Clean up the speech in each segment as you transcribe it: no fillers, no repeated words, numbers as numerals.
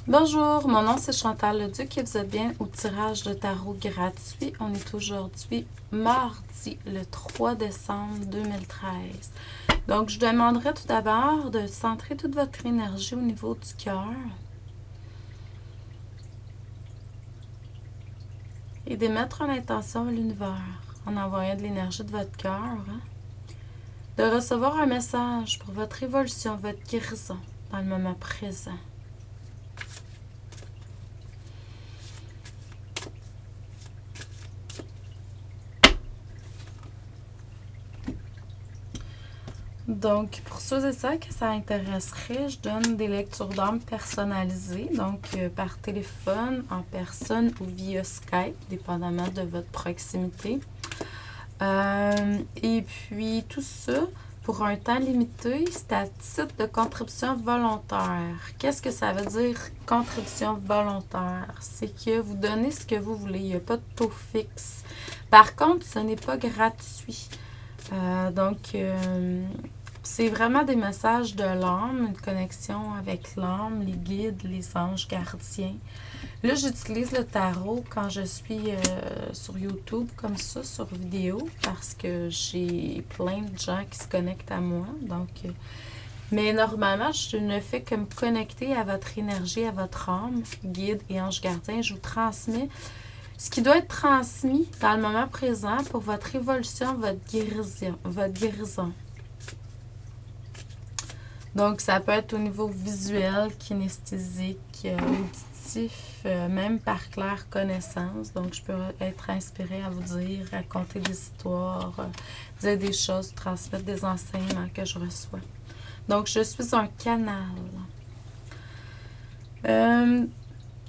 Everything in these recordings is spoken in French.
Bonjour, mon nom c'est Chantal Leduc et vous êtes bien au tirage de tarot gratuit. On est aujourd'hui mardi le 3 décembre 2013. Donc, je demanderai tout d'abord de centrer toute votre énergie au niveau du cœur et d'émettre une intention à l'univers en envoyant de l'énergie de votre cœur, de recevoir un message pour votre évolution, votre guérison dans le moment présent. Donc, pour ceux et celles que ça intéresserait, je donne des lectures d'âme personnalisées, donc par téléphone, en personne ou via Skype, dépendamment de votre proximité. Et puis, tout ça, pour un temps limité, c'est à titre de contribution volontaire. Qu'est-ce que ça veut dire, contribution volontaire? C'est que vous donnez ce que vous voulez, il n'y a pas de taux fixe. Par contre, ce n'est pas gratuit. C'est vraiment des messages de l'âme, une connexion avec l'âme, les guides, les anges gardiens. Là, j'utilise le tarot quand je suis sur YouTube, comme ça, sur vidéo, parce que j'ai plein de gens qui se connectent à moi. Mais normalement, je ne fais que me connecter à votre énergie, à votre âme, guide et ange gardien. Je vous transmets ce qui doit être transmis dans le moment présent pour votre évolution, votre guérison. Donc, ça peut être au niveau visuel, kinesthésique, auditif, même par claire connaissance. Donc, je peux être inspirée à vous dire, raconter des histoires, dire des choses, transmettre des enseignements que je reçois. Donc, je suis un canal.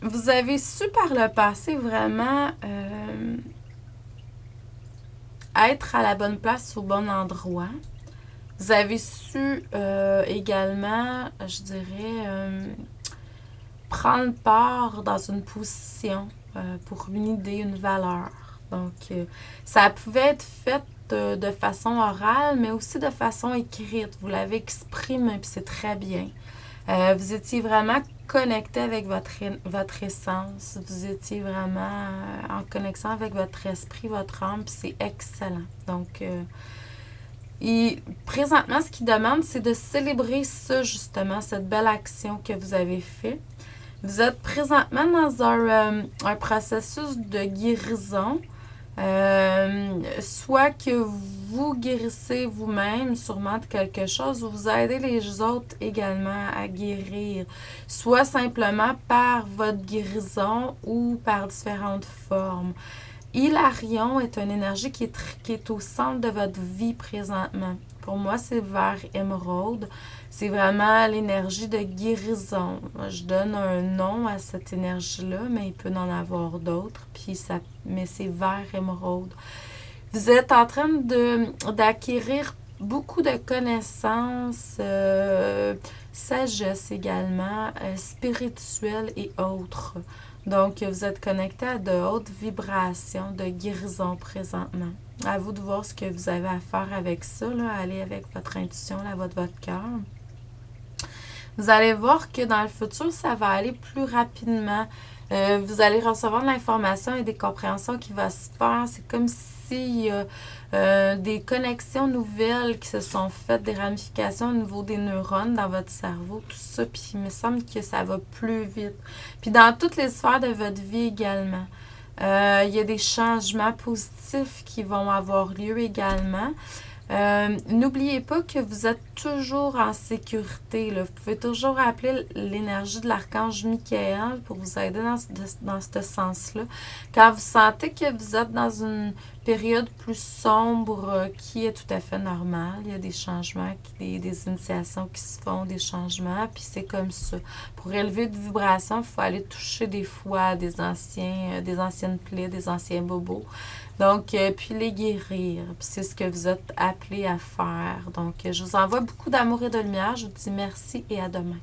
Vous avez su par le passé vraiment être à la bonne place au bon endroit. Vous avez su également, je dirais, prendre part dans une position pour une idée, une valeur. Donc, ça pouvait être fait de façon orale, mais aussi de façon écrite. Vous l'avez exprimé, puis c'est très bien. Vous étiez vraiment connecté avec votre essence. Vous étiez vraiment en connexion avec votre esprit, votre âme, puis c'est excellent. Donc, et présentement, ce qu'il demande, c'est de célébrer ça, justement, cette belle action que vous avez faite. Vous êtes présentement dans un processus de guérison, soit que vous guérissez vous-même sûrement de quelque chose, ou vous aidez les autres également à guérir, soit simplement par votre guérison ou par différentes formes. Hilarion est une énergie qui est au centre de votre vie présentement. Pour moi, c'est vert émeraude. C'est vraiment l'énergie de guérison. Je donne un nom à cette énergie-là, mais il peut en avoir d'autres. Mais c'est vert émeraude. Vous êtes en train d'acquérir beaucoup de connaissances, sagesse également, spirituelle et autres. Donc, vous êtes connecté à de hautes vibrations de guérison présentement. À vous de voir ce que vous avez à faire avec ça, là. Allez avec votre intuition, la voix de votre cœur. Vous allez voir que dans le futur, ça va aller plus rapidement. Vous allez recevoir de l'information et des compréhensions qui vont se faire. C'est comme s'il y a des connexions nouvelles qui se sont faites, des ramifications au niveau des neurones dans votre cerveau, tout ça. Puis il me semble que ça va plus vite. Puis dans toutes les sphères de votre vie également. Il y a des changements positifs qui vont avoir lieu également. N'oubliez pas que vous êtes toujours en sécurité, là. Vous pouvez toujours appeler l'énergie de l'archange Michael pour vous aider dans ce sens-là. Quand vous sentez que vous êtes dans une période plus sombre qui est tout à fait normale, il y a des changements, des initiations qui se font, des changements, puis c'est comme ça. Pour élever de vibration, il faut aller toucher des fois des anciennes plaies, des anciens bobos. Donc, puis les guérir. Puis c'est ce que vous êtes appelés à faire. Donc, je vous envoie beaucoup d'amour et de lumière. Je vous dis merci et à demain.